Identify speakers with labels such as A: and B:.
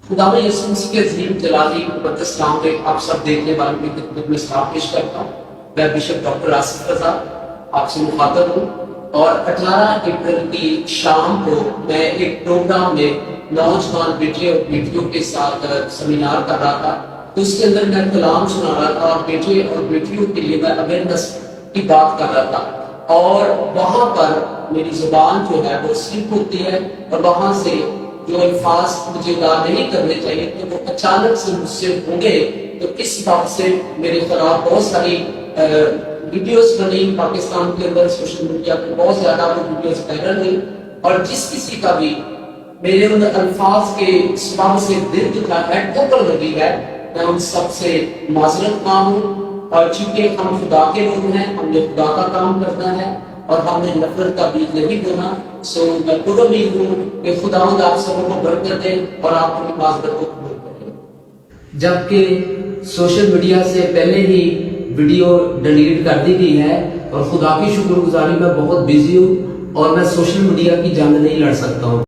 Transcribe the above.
A: خدا میں یسوع مسیح کے عظیم جلالی مقدس نام میں آپ سب دیکھنے والوں کی خدمت میں سلام پیش کرتا ہوں۔ میں بشپ ڈاکٹر آصف رضا آپ سے مخاطب ہوں، اور 18 اپریل کی شام کو میں ایک پروگرام میں نوجوان بیٹے اور بیٹیوں کے ساتھ سیمینار کر رہا تھا۔ تو اس کے اندر میں کلام سنا رہا تھا اور بیٹے اور بیٹیوں کے لیے میں اویئرنیس کی بات کر رہا تھا، اور وہاں پر میری زبان جو ہے وہ سلپ ہوتی ہے، اور وہاں سے جو الفاظ مجھے ادا نہیں کرنے چاہیے تو وہ اچانک سے مجھ سے ہوں گے۔ تو اس بات سے میرے خلاف بہت ساری ویڈیوز بنی پاکستان کے اندر، سوشل میڈیا پہ بہت زیادہ وہ ویڈیوز وائرل ہوئی، اور جس کسی کا بھی میرے ان الفاظ کے سبب سے دل دکھا ہے، ٹھوکر لگی ہے، میں ان سب سے معذرت خواہ ہوں۔ اور چونکہ ہم خدا کے لوگ ہیں، ہم نے خدا کا کام کرنا ہے اور ہم نے نفرت کا بیج نہیں بونا، سو میں پر امید ہوں کہ خداوند آپ سبوں کو برکت دے اور آپ کی معذرت کو قبول کرے۔ جبکہ سوشل میڈیا سے پہلے ہی ویڈیو ڈیلیٹ کر دی گئی ہے، اور خدا کی شکر گزاری میں بہت بزی ہوں اور میں سوشل میڈیا کی جنگ نہیں لڑ سکتا ہوں۔